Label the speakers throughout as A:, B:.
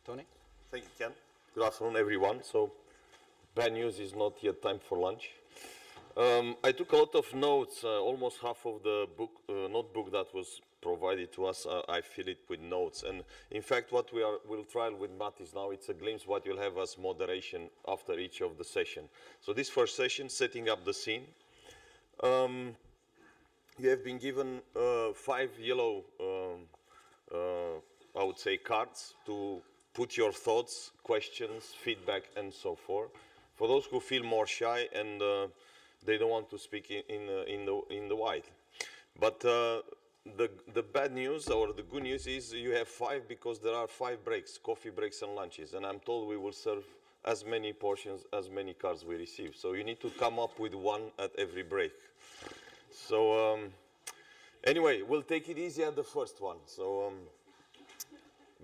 A: Tony?
B: Thank you, Ken. Good afternoon, everyone. So, bad news is not yet time for lunch. I took a lot of notes, almost half of the book, notebook that was provided to us, I fill it with notes. And in fact, what we'll trial with Matt is now, it's a glimpse what you'll have as moderation after each of the session. So this first session, setting up the scene. You have been given 5 yellow, I would say, cards to put your thoughts, questions, feedback, and so forth. For those who feel more shy and they don't want to speak in the wild. But the bad news or the good news is you have 5 because there are 5 breaks, coffee breaks and lunches. And I'm told we will serve as many portions, as many cards we receive. So you need to come up with 1 at every break. So anyway, we'll take it easy at the first one. So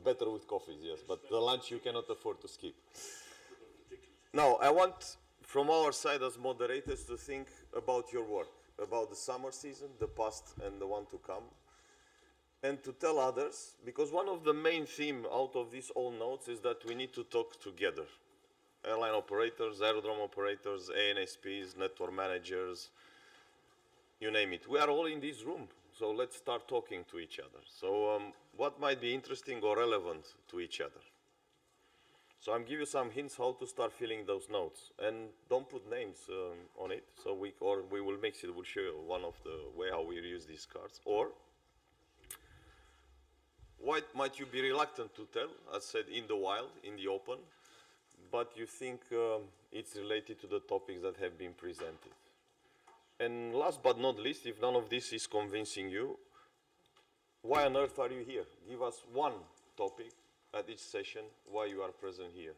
B: better with coffees, yes. But the lunch you cannot afford to skip. Now, I want from our side as moderators to think about your work, about the summer season, the past and the one to come, and to tell others, because one of the main themes out of these all notes is that we need to talk together. Airline operators, aerodrome operators, ANSPs, network managers, you name it. We are all in this room, so let's start talking to each other. So what might be interesting or relevant to each other? So I'm giving you some hints how to start filling those notes, and don't put names on it. So we will mix it. We'll show you one of the way how we use these cards. Or why might you be reluctant to tell, as said, in the wild, in the open, but you think it's related to the topics that have been presented. And last but not least, if none of this is convincing you, why on earth are you here? Give us one topic at each session why you are present here.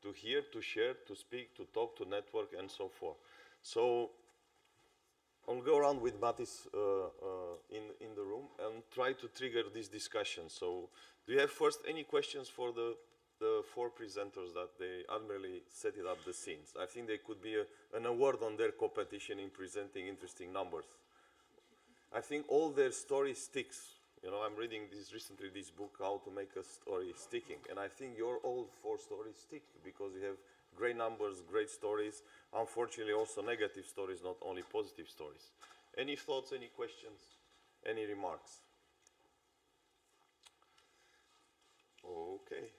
B: To hear, to share, to speak, to talk, to network, and so forth. So I'll go around with Mattis in the room and try to trigger this discussion. So do you have first any questions for the 4 presenters that they admirably set it up the scenes? I think they could be an award on their competition in presenting interesting numbers. I think all their story sticks. You know, I'm reading recently this book, How to Make a Story Sticking. And I think your all 4 stories stick because you have great numbers, great stories. Unfortunately, also negative stories, not only positive stories. Any thoughts, any questions, any remarks? Okay.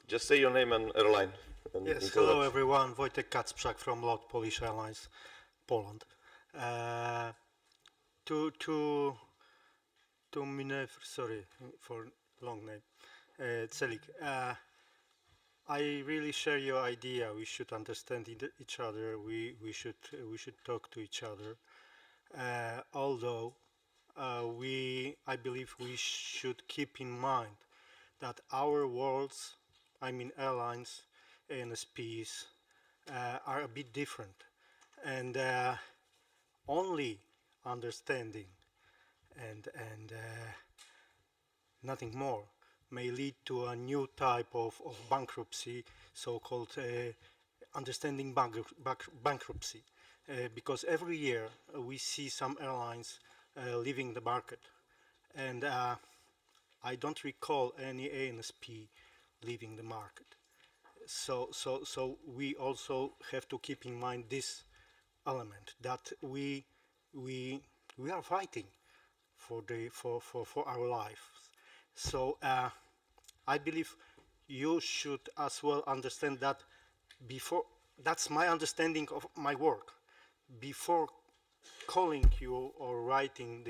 B: Just say your name and airline. And
C: yes, hello everyone. Wojtek Kacprzak from LOT Polish Airlines, Poland. Sorry for long name, Celik. I really share your idea. We should understand each other. We should talk to each other. Although I believe we should keep in mind that our worlds, I mean airlines, ANSPs, are a bit different, and only understanding and nothing more may lead to a new type of bankruptcy, so-called understanding bankruptcy, because every year we see some airlines leaving the market, and I don't recall any ANSP leaving the market. So we also have to keep in mind this element, that we are fighting for our lives. So I believe you should as well understand that that's my understanding of my work. Before calling you or writing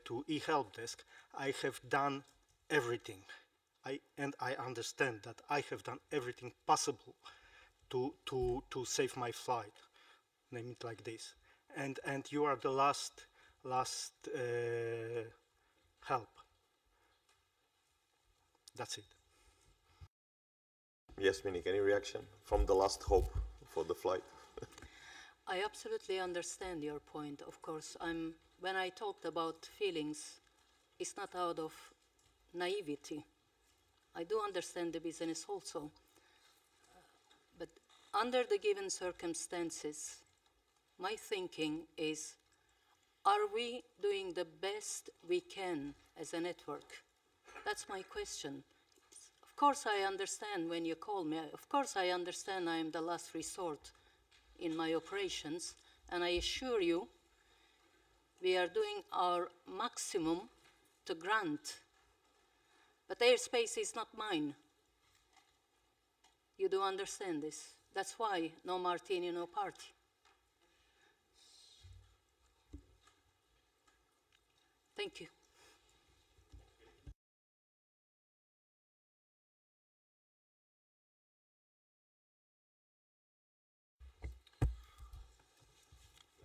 C: to e-help desk, I have done everything. And I understand that I have done everything possible to save my flight, name it like this. And you are the last help. That's it.
B: Yes, Minik, any reaction from the last hope for the flight?
D: I absolutely understand your point. Of course, when I talked about feelings, it's not out of naivety. I do understand the business also. But under the given circumstances, my thinking is, are we doing the best we can as a network? That's my question. Of course, I understand when you call me. Of course, I understand I am the last resort in my operations, and I assure you, we are doing our maximum to grant. But airspace is not mine. You do understand this. That's why no martini, no party. Thank you.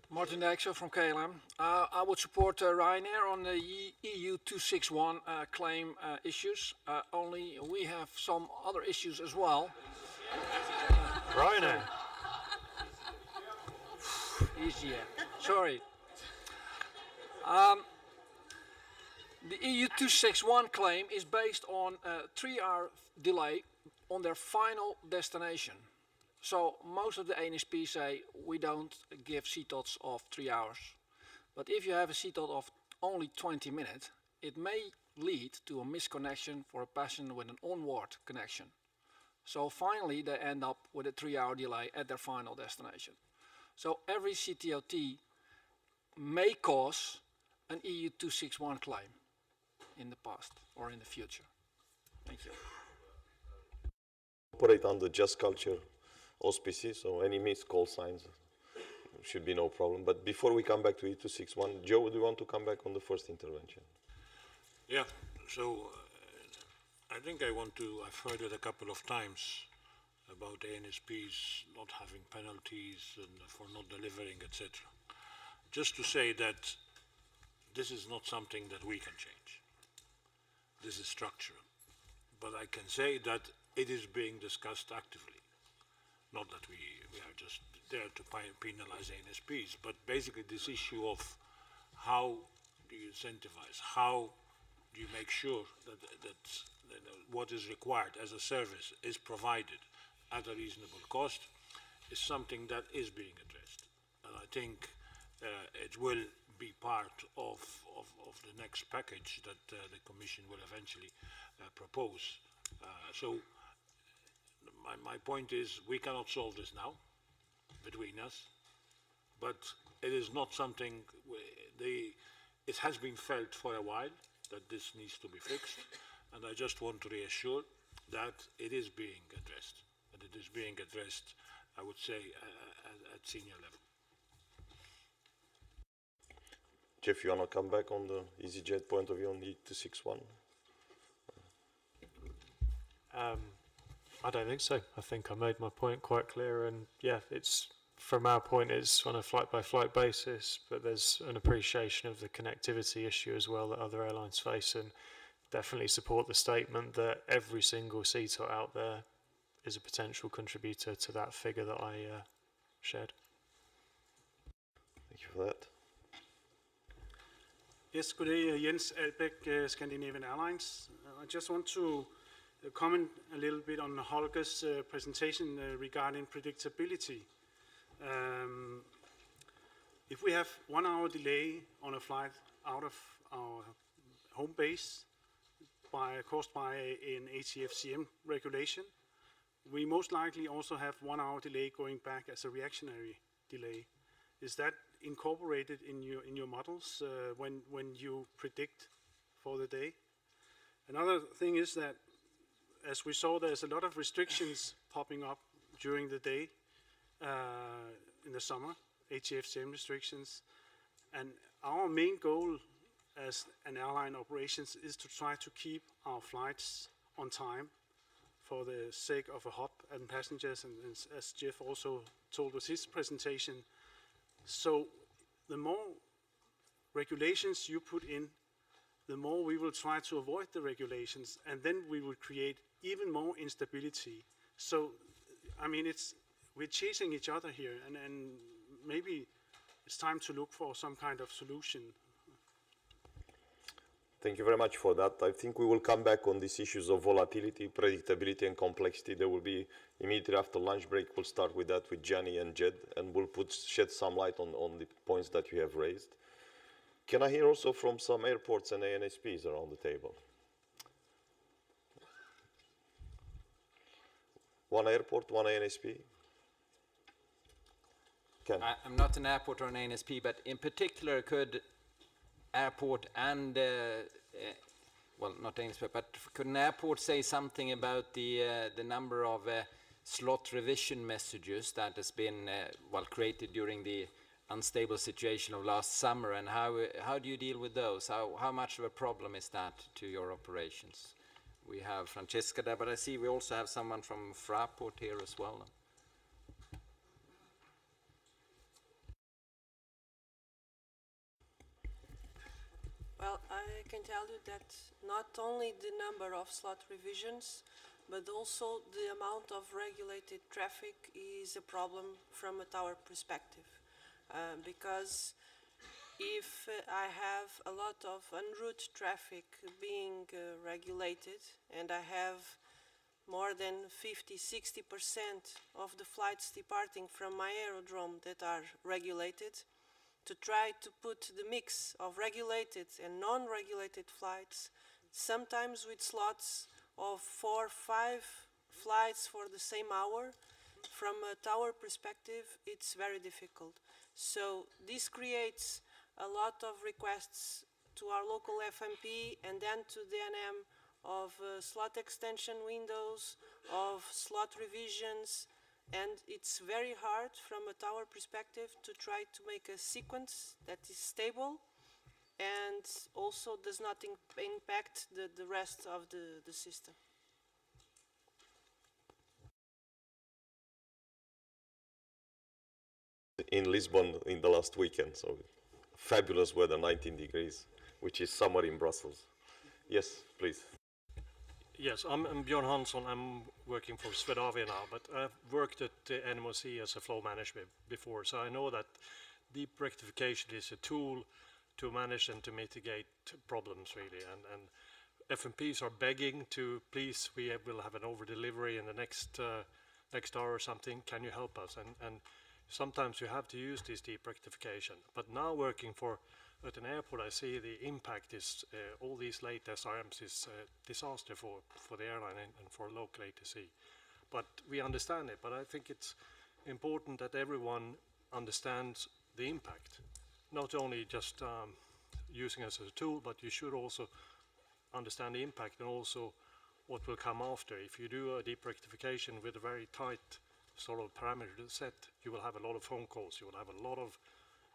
A: Martin Dijksel from KLM. I would support Ryanair on the EU 261 claim issues. Only we have some other issues as well.
E: Ryanair.
A: Easier. Sorry. The EU 261 claim is based on a 3-hour delay on their final destination. So most of the ANSP say we don't give CTOTs of 3 hours. But if you have a CTOT of only 20 minutes, it may lead to a misconnection for a passenger with an onboard connection. So finally they end up with a 3-hour delay at their final destination. So every CTOT may cause an EU 261 claim in the past or in the future. Thank you.
B: Operate under just culture auspices, so any missed call signs should be no problem. But before we come back to E261, Joe, do you want to come back on the first intervention?
E: Yeah, so I think I've heard it a couple of times about ANSPs not having penalties and for not delivering, etc. Just to say that this is not something that we can change. This is structural. But I can say that it is being discussed actively. Not that we are just there to penalize ANSPs, but basically this issue of how do you incentivize, how do you make sure that what is required as a service is provided at a reasonable cost is something that is being addressed. And I think it will be part of the next package that the Commission will eventually propose. So my point is we cannot solve this now between us, but it is not something, it has been felt for a while that this needs to be fixed, and I just want to reassure that it is being addressed, and it is being addressed, I would say, at senior level.
B: Jeff, you want to come back on the EasyJet point of view on the E261?
F: I don't think so. I think I made my point quite clear, and yeah, it's from our point, it's on a flight-by-flight basis, but there's an appreciation of the connectivity issue as well that other airlines face, and definitely support the statement that every single CTOT out there is a potential contributor to that figure that I shared.
B: Thank you for that.
G: Yes, good day, Jens Albeck, Scandinavian Airlines. I just want to comment a little bit on Holger's presentation regarding predictability. If we have 1 hour delay on a flight out of our home base caused by an ATFCM regulation, we most likely also have 1 hour delay going back as a reactionary delay. Is that incorporated in your models when you predict for the day? Another thing is that, as we saw, there's a lot of restrictions popping up during the day in the summer, ATFCM restrictions. And our main goal as an airline operations is to try to keep our flights on time for the sake of a hub and passengers, and as Jeff also told us his presentation. So the more regulations you put in, the more we will try to avoid the regulations, and then we will create even more instability. So, I mean, we're chasing each other here, and maybe it's time to look for some kind of solution.
B: Thank you very much for that. I think we will come back on these issues of volatility, predictability, and complexity. There will be, immediately after lunch break, we'll start with that with Gianni and Jed, and we'll shed some light on the points that you have raised. Can I hear also from some airports and ANSPs around the table? One airport, one ANSP. Ken.
H: I'm not an airport or an ANSP, but in particular, could airport and well, not ANSP, but could an airport say something about the number of slot revision messages that has been well created during the unstable situation of last summer, and how do you deal with those? How much of a problem is that to your operations? We have Francesca there, but I see we also have someone from Fraport here as well.
I: Well, I can tell you that not only the number of slot revisions, but also the amount of regulated traffic is a problem from a tower perspective. Because if I have a lot of en route traffic being regulated, and I have more than 50–60% of the flights departing from my aerodrome that are regulated, to try to put the mix of regulated and non-regulated flights, sometimes with slots of 4–5 flights for the same hour, from a tower perspective, it's very difficult. So this creates a lot of requests to our local FMP and then to the NM of slot extension windows, of slot revisions, and it's very hard from a tower perspective to try to make a sequence that is stable and also does not impact the rest of the system.
B: In Lisbon in the last weekend, so fabulous weather, 19 degrees, which is summer in Brussels. Yes, please.
J: Yes, I'm Björn Hansson. I'm working for Swedavia now, but I've worked at NMOC as a flow manager before, so I know that deep rectification is a tool to manage and to mitigate problems, really. And FMPs are begging to, please, we will have an over delivery in the next hour or something. Can you help us? And sometimes you have to use this deep rectification. But now working at an airport, I see the impact is all these late SRMs is a disaster for the airline and for local ATC. But we understand it, but I think it's important that everyone understands the impact. Not only just using it as a tool, but you should also understand the impact and also what will come after. If you do a deep rectification with a very tight sort of parameter set, you will have a lot of phone calls, you will have a lot of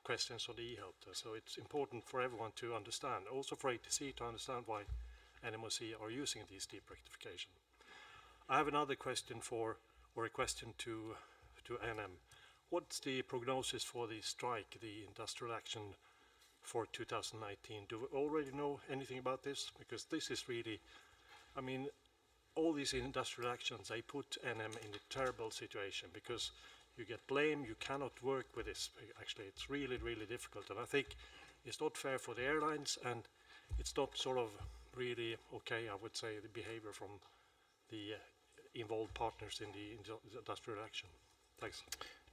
J: questions on the e-help. So it's important for everyone to understand, also for ATC to understand why NMOC are using this deep rectification. I have another question a question to NM. What's the prognosis for the strike, the industrial action for 2019? Do we already know anything about this? Because this is really, I mean, all these industrial actions, they put NM in a terrible situation because you get blamed, you cannot work with this. Actually, it's really, really difficult. And I think it's not fair for the airlines, and it's not sort of really okay, I would say, the behavior from the involved partners in the industrial action. Thanks.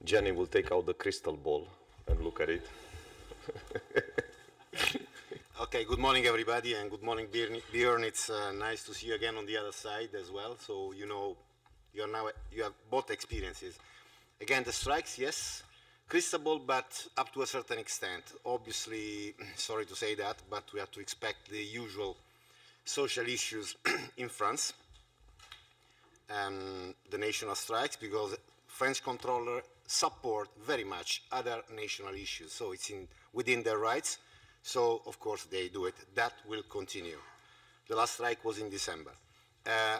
B: Jenny will take out the crystal ball and look at it.
K: Okay, good morning everybody, and good morning Björn. It's nice to see you again on the other side as well. So you know, you have both experiences. Again, the strikes, yes, crystal ball, but up to a certain extent. Obviously, sorry to say that, but we have to expect the usual social issues in France, the national strikes, because French controllers support very much other national issues. So it's within their rights. So, of course, they do it. That will continue. The last strike was in December.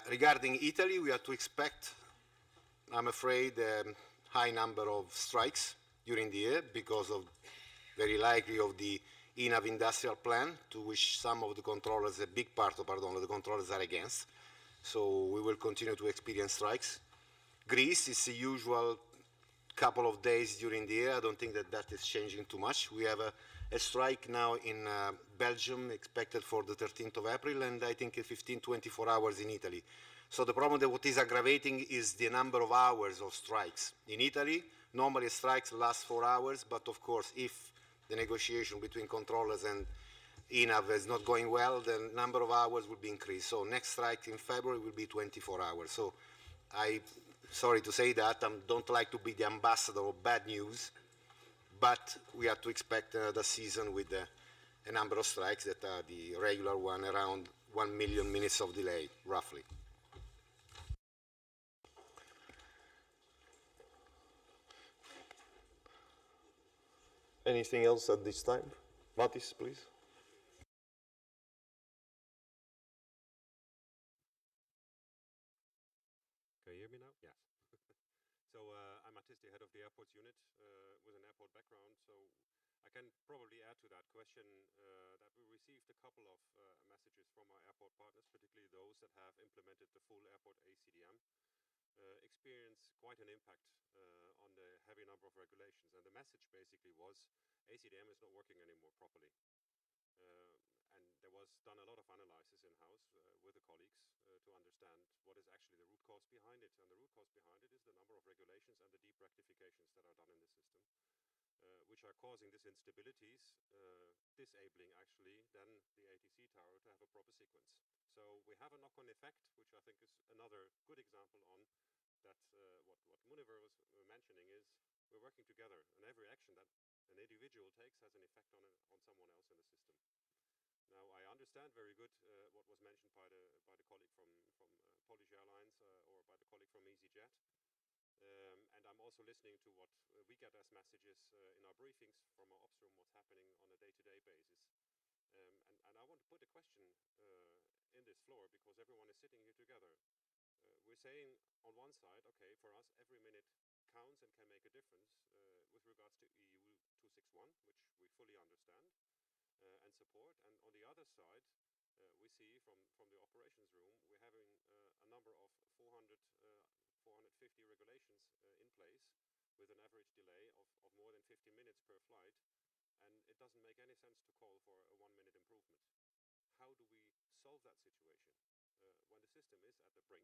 K: Regarding Italy, we have to expect, I'm afraid, a high number of strikes during the year because of very likely of the INAV industrial plan, to which some of the controllers, a big part of the controllers are against. So we will continue to experience strikes. Greece is the usual couple of days during the year. I don't think that is changing too much. We have a strike now in Belgium expected for the 13th of April, and I think 15–24 hours in Italy. So the problem that what is aggravating is the number of hours of strikes. In Italy, normally strikes last 4 hours, but of course if the negotiation between controllers and INAV is not going well, the number of hours will be increased. So next strike in February will be 24 hours. So I sorry to say that, I don't like to be the ambassador of bad news, but we have to expect another season with a number of strikes that are the regular one, around 1 million minutes of delay, roughly.
B: Anything else at this time? Matis, please.
L: Can you hear me now? Yes. So I'm Matis, the head of the airports unit with an airport background. So I can probably add to that question that we received a couple of messages from our airport partners, particularly those that have implemented the full airport ACDM, experience quite an impact on the heavy number of regulations. And the message basically was ACDM is not working anymore properly. And there was done a lot of analysis in-house with the colleagues to understand what is actually the root cause behind it. And the root cause behind it is the number of regulations and the deep rectifications that are done in the system, which are causing these instabilities, disabling actually then the ATC tower to have a proper sequence. So we have a knock-on effect, which I think is another good example on that what Muniver was mentioning is we're working together, and every action that an individual takes has an effect on someone else in the system. Now, I understand very good what was mentioned by the colleague from Polish Airlines or by the colleague from EasyJet. And I'm also listening to what we get as messages in our briefings from our ops room, what's happening on a day-to-day basis. And I want to put a question in this floor because everyone is sitting here together. We're saying on one side, okay, for us every minute counts and can make a difference with regards to EU 261, which we fully understand and support. And on the other side, we see from the operations room, we're having a number of 450 regulations in place with an average delay of more than 50 minutes per flight. And it doesn't make any sense to call for a 1-minute improvement. How do we solve that situation? When the system is at the brink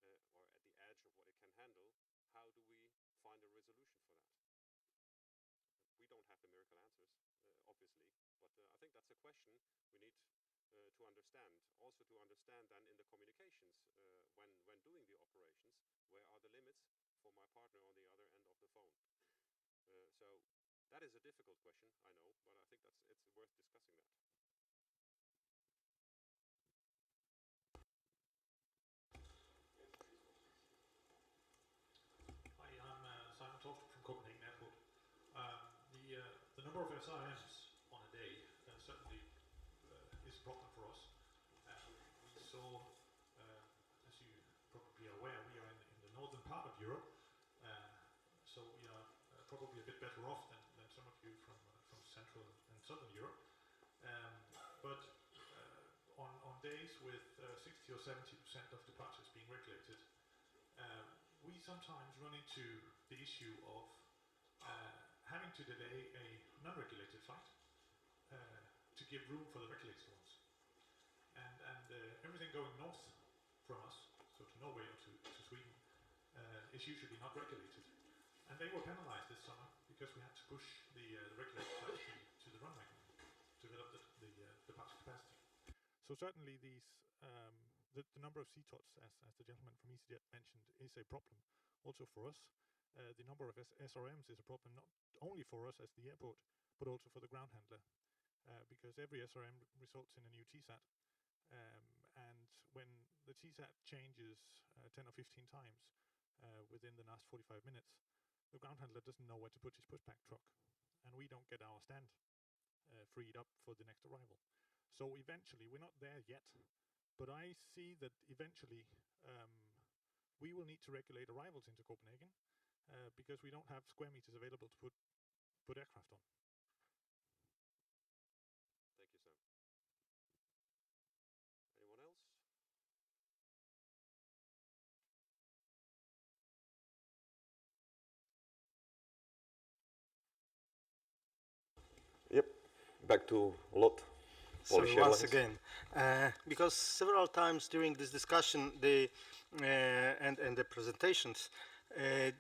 L: or at the edge of what it can handle, how do we find a resolution for that? We don't have the miracle answers, obviously, but I think that's a question we need to understand. Also to understand then in the communications when doing the operations, where are the limits for my partner on the other end of the phone? So that is a difficult question, I know, but I think it's worth discussing that.
M: From Copenhagen Airport. The number of SRMs on a day certainly is a problem for us. We saw, as you probably are aware, we are in the northern part of Europe, so we are probably a bit better off than some of you from Central and Southern Europe. But on days with 60 or 70% of departures being regulated, we sometimes run into the issue of having to delay a non-regulated flight to give room for the regulated ones. And everything going north from us, so to Norway or to Sweden, is usually not regulated. And they were penalized this summer because we had to push the regulated flight to the runway to fill up the departure capacity. So certainly these the number of CTOTs, as the gentleman from EasyJet mentioned, is a problem also for us. The number of SRMs is a problem not only for us as the airport, but also for the ground handler, because every SRM results in a new TSAT. And when the TSAT changes 10 or 15 times within the last 45 minutes, the ground handler doesn't know where to put his pushback truck, and we don't get our stand freed up for the next arrival. So eventually, we're not there yet, but I see that eventually we will need to regulate arrivals into Copenhagen because we don't have square meters available to put aircraft on.
L: Thank you, Sam. Anyone else?
B: Yep, back to Lot.
C: So once again, because several times during this discussion, and the presentations,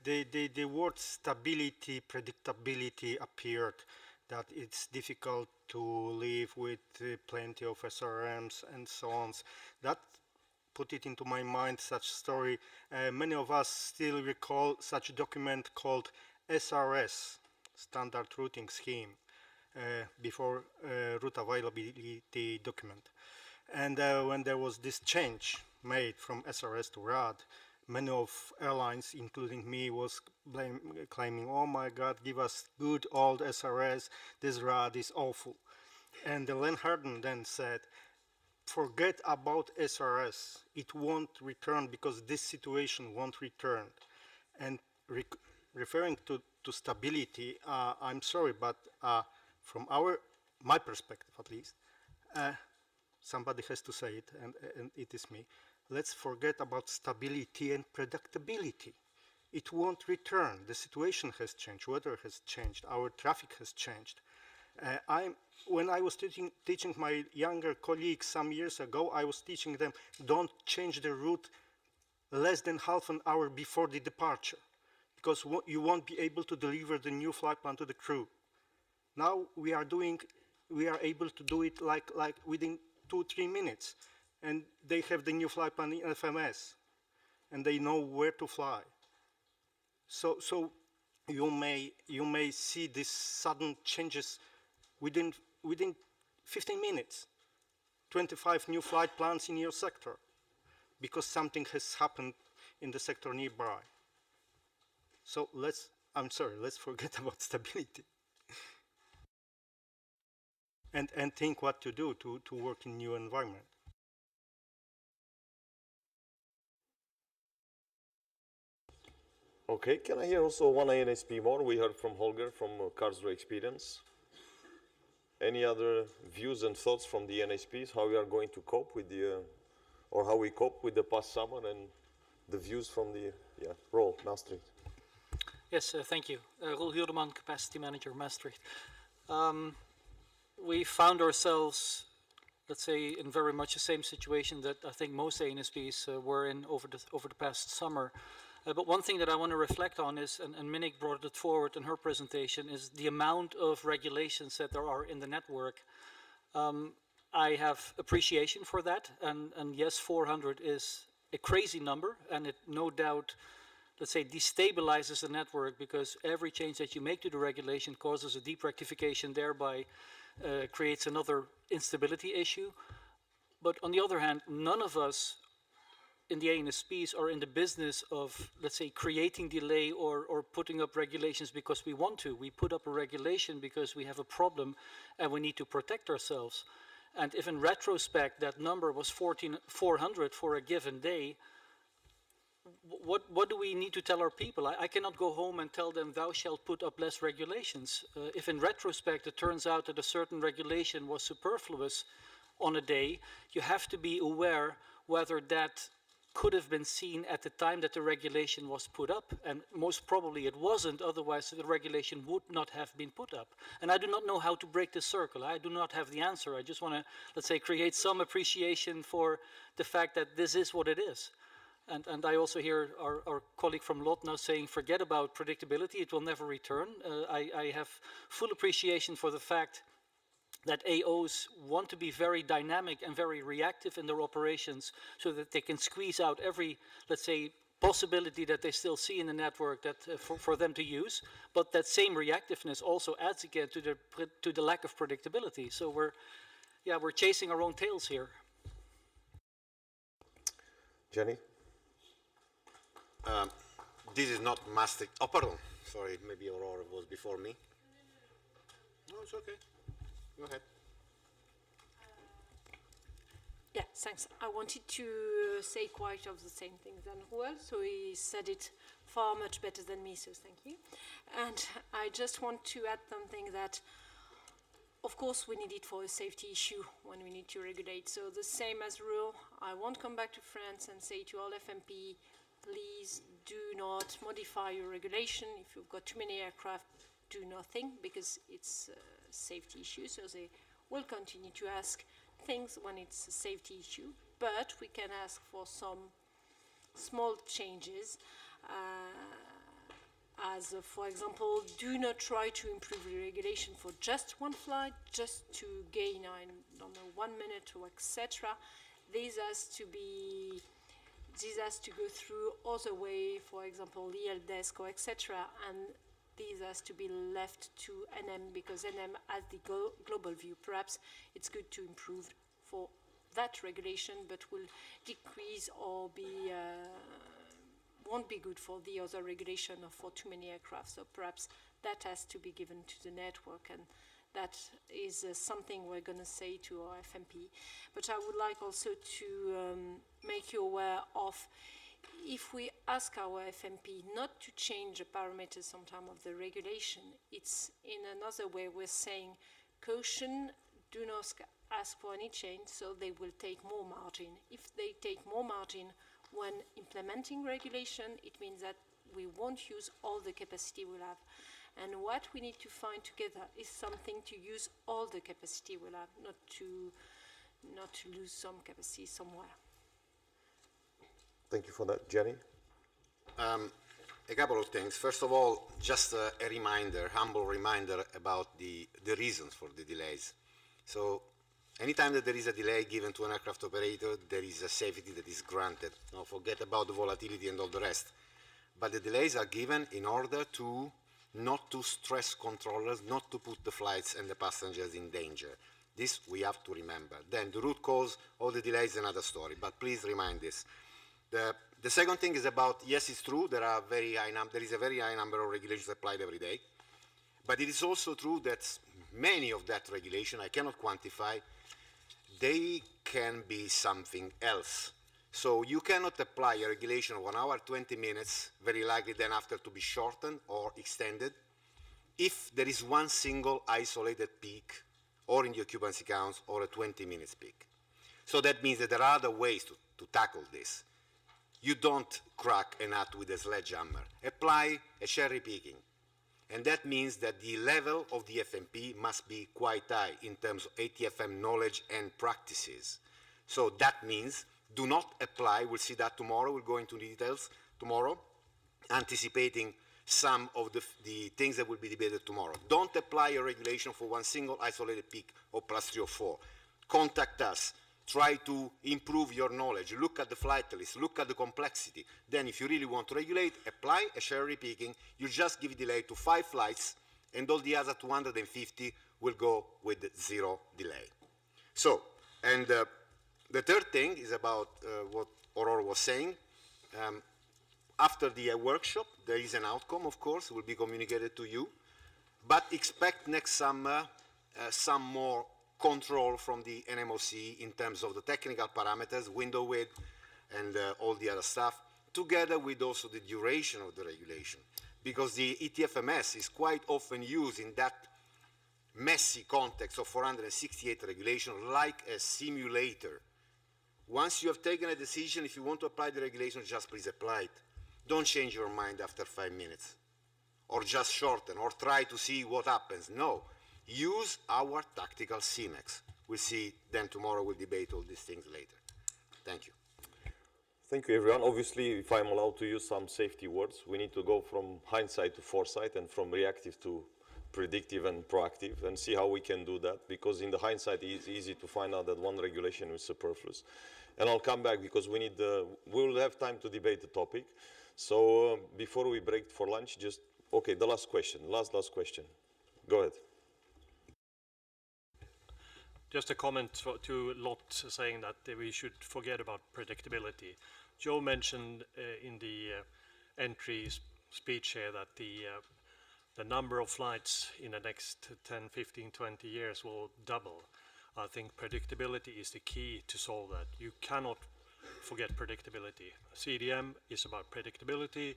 C: the word stability, predictability appeared. That it's difficult to live with plenty of SRMs and so on. That put it into my mind, such story. Many of us still recall such a document called SRS, Standard Routing Scheme, before route availability document. And when there was this change made from SRS to RAD, many of airlines, including me, was claiming, oh my God, give us good old SRS, this RAD is awful. And Len Harden then said, forget about SRS, it won't return because this situation won't return. And referring to stability, I'm sorry, but from my perspective at least, somebody has to say it, and it is me. Let's forget about stability and predictability. It won't return. The situation has changed, weather has changed, our traffic has changed. When I was teaching my younger colleagues some years ago, I was teaching them, don't change the route less than half an hour before the departure, because you won't be able to deliver the new flight plan to the crew. Now we are able to do it like within 2-3 minutes, and they have the new flight plan in FMS, and they know where to fly. So you may see these sudden changes within 15 minutes, 25 new flight plans in your sector, because something has happened in the sector nearby. So let's forget about stability. And think what to do to work in new environment.
B: Okay, can I hear also one ANSP more? We heard from Holger from Karlsruhe Experience. Any other views and thoughts from the NSPs, how we are going to cope with or how we cope with the past summer, and the views from the, Roel, Maastricht.
N: Yes, thank you. Roel Huurdeman, Capacity Manager, Maastricht. We found ourselves, let's say, in very much the same situation that I think most ANSPs were in over the past summer. But one thing that I want to reflect on is, and Minik brought it forward in her presentation, is the amount of regulations that there are in the network. I have appreciation for that, and yes, 400 is a crazy number, and it no doubt, let's say, destabilizes the network, because every change that you make to the regulation causes a deep rectification, thereby creates another instability issue. But on the other hand, none of us in the ANSPs are in the business of, let's say, creating delay or putting up regulations because we want to. We put up a regulation because we have a problem and we need to protect ourselves. And if in retrospect that number was 400 for a given day, what do we need to tell our people? I cannot go home and tell them, thou shalt put up less regulations. If in retrospect it turns out that a certain regulation was superfluous on a day, you have to be aware whether that could have been seen at the time that the regulation was put up, and most probably it wasn't, otherwise the regulation would not have been put up. And I do not know how to break this circle. I do not have the answer. I just want to, let's say, create some appreciation for the fact that this is what it is. And I also hear our colleague from LOT now saying, forget about predictability, it will never return. I have full appreciation for the fact that AOs want to be very dynamic and very reactive in their operations so that they can squeeze out every, let's say, possibility that they still see in the network that for them to use. But that same reactiveness also adds again to the lack of predictability. So we're chasing our own tails here.
B: Jenny?
K: This is not Maastricht. Oh, pardon. Sorry, maybe Aurora was before me. No, it's okay. Go ahead.
O: Yeah, thanks. I wanted to say quite of the same thing than Roel, so he said it far much better than me, so thank you. And I just want to add something that, of course, we need it for a safety issue when we need to regulate. So the same as Roel, I won't come back to France and say to all FMP, please do not modify your regulation. If you've got too many aircraft, do nothing, because it's a safety issue. So they will continue to ask things when it's a safety issue, but we can ask for some small changes. As for example, do not try to improve the regulation for just one flight, just to gain, I don't know, 1 minute or etc. This has to be this has to go through other way, for example, ELDESCO, etc., and this has to be left to NM because NM has the global view. Perhaps it's good to improve for that regulation, but will decrease or won't be good for the other regulation or for too many aircraft. So perhaps that has to be given to the network, and that is something we're going to say to our FMP. But I would like also to make you aware of, if we ask our FMP not to change the parameters sometime of the regulation, it's in another way we're saying caution, do not ask for any change, so they will take more margin. If they take more margin when implementing regulation, it means that we won't use all the capacity we'll have. And what we need to find together is something to use all the capacity we'll have, not to lose some capacity somewhere.
B: Thank you for that. Jenny?
K: A couple of things. First of all, just a reminder, humble reminder about the reasons for the delays. So anytime that there is a delay given to an aircraft operator, there is a safety that is granted. Now forget about the volatility and all the rest. But the delays are given in order to not to stress controllers, not to put the flights and the passengers in danger. This we have to remember. Then the root cause of the delay is another story, but please remind this. The second thing is about, yes, it's true, there is a very high number of regulations applied every day, but it is also true that many of that regulation, I cannot quantify, they can be something else. So you cannot apply a regulation of 1 hour, 20 minutes, very likely then after to be shortened or extended, if there is one single isolated peak, or in the occupancy counts, or a 20 minutes peak. So that means that there are other ways to tackle this. You don't crack a nut with a sledgehammer. Apply a cherry picking. And that means that the level of the FMP must be quite high in terms of ATFM knowledge and practices. So that means do not apply, we'll see that tomorrow, we'll go into details tomorrow, anticipating some of the things that will be debated tomorrow. Don't apply a regulation for one single isolated peak of +3 or 4. Contact us. Try to improve your knowledge. Look at the flight list. Look at the complexity. Then if you really want to regulate, apply a cherry picking. You just give delay to 5 flights, and all the other 250 will go with 0 delay. So, and the third thing is about what Aurore was saying. After the workshop, there is an outcome, of course, will be communicated to you. But expect next summer some more control from the NMOC in terms of the technical parameters, window width, and all the other stuff, together with also the duration of the regulation. Because the ETFMS is quite often used in that messy context of 468 regulation like a simulator. Once you have taken a decision, if you want to apply the regulation, just please apply it. Don't change your mind after 5 minutes, or just shorten, or try to see what happens. No. Use our tactical CMEX. We'll see then tomorrow, we'll debate all these things later. Thank you.
B: Thank you, everyone. Obviously, if I'm allowed to use some safety words, we need to go from hindsight to foresight and from reactive to predictive and proactive and see how we can do that, because in the hindsight, it's easy to find out that one regulation is superfluous. And I'll come back because we will have time to debate the topic. So before we break for lunch, okay, the last question, last question. Go ahead.
J: Just a comment to Lot saying that we should forget about predictability. Joe mentioned in the entry speech here that the number of flights in the next 10, 15, 20 years will double. I think predictability is the key to solve that. You cannot forget predictability. CDM is about predictability,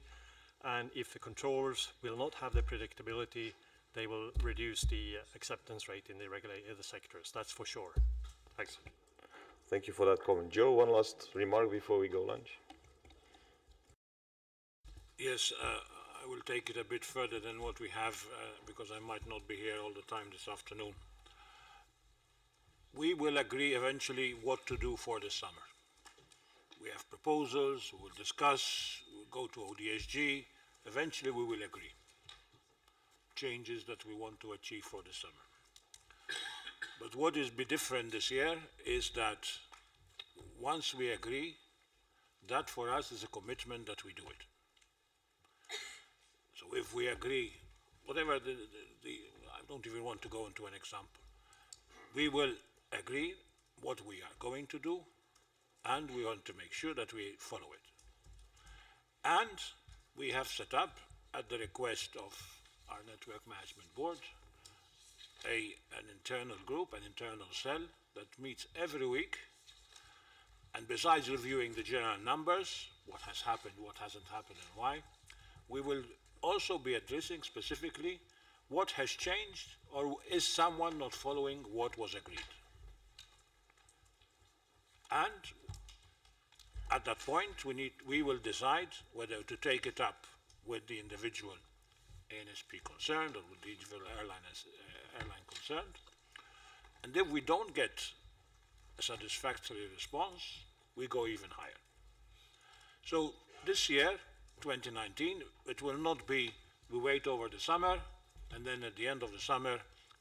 J: and if the controllers will not have the predictability, they will reduce the acceptance rate in the sectors, that's for sure. Thanks.
B: Thank you for that comment. Joe, one last remark before we go lunch.
E: Yes, I will take it a bit further than what we have, because I might not be here all the time this afternoon. We will agree eventually what to do for the summer. We have proposals, we'll discuss, we'll go to ODSG, eventually we will agree. Changes that we want to achieve for the summer. But what is be different this year is that once we agree, That for us is a commitment that we do it. So if we agree, whatever I don't even want to go into an example. We will agree what we are going to do, and we want to make sure that we follow it. And we have set up, at the request of our Network Management Board, an internal group, an internal cell that meets every week. And besides reviewing the general numbers, what has happened, what hasn't happened, and why, we will also be addressing specifically what has changed, or is someone not following what was agreed. And at that point, we will decide whether to take it up with the individual ANSP concerned or with the individual airline concerned. And if we don't get a satisfactory response, we go even higher. So this year, 2019, it will not be we wait over the summer and then at the end of the summer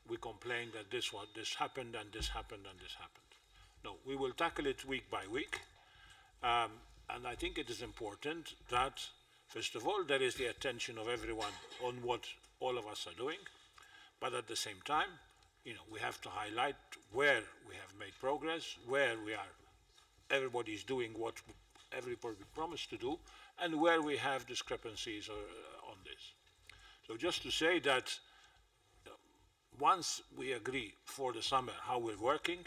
E: we complain that this happened and this happened and this happened. No, we will tackle it week by week. And I think it is important that, first of all, there is the attention of everyone on what all of us are doing, but at the same time, we have to highlight where we have made progress, where everybody is doing what everybody promised to do, and where we have discrepancies on this. So just to say that once we agree for the summer how we're working,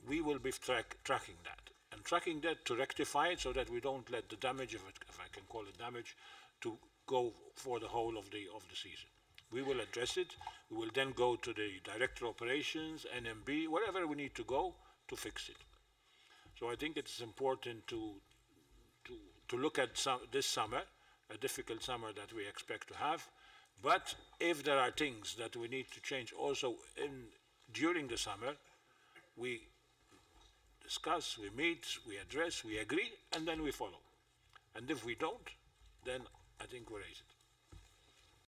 E: we will be tracking that. And tracking that to rectify it so that we don't let the damage, if I can call it damage, to go for the whole of the season. We will address it. We will then go to the Director of Operations, NMB, wherever we need to go to fix it. So I think it's important to look at this summer, a difficult summer that we expect to have. But if there are things that we need to change also during the summer, we discuss, we meet, we address, we agree, and then we follow. And if we don't, then I think we raise it.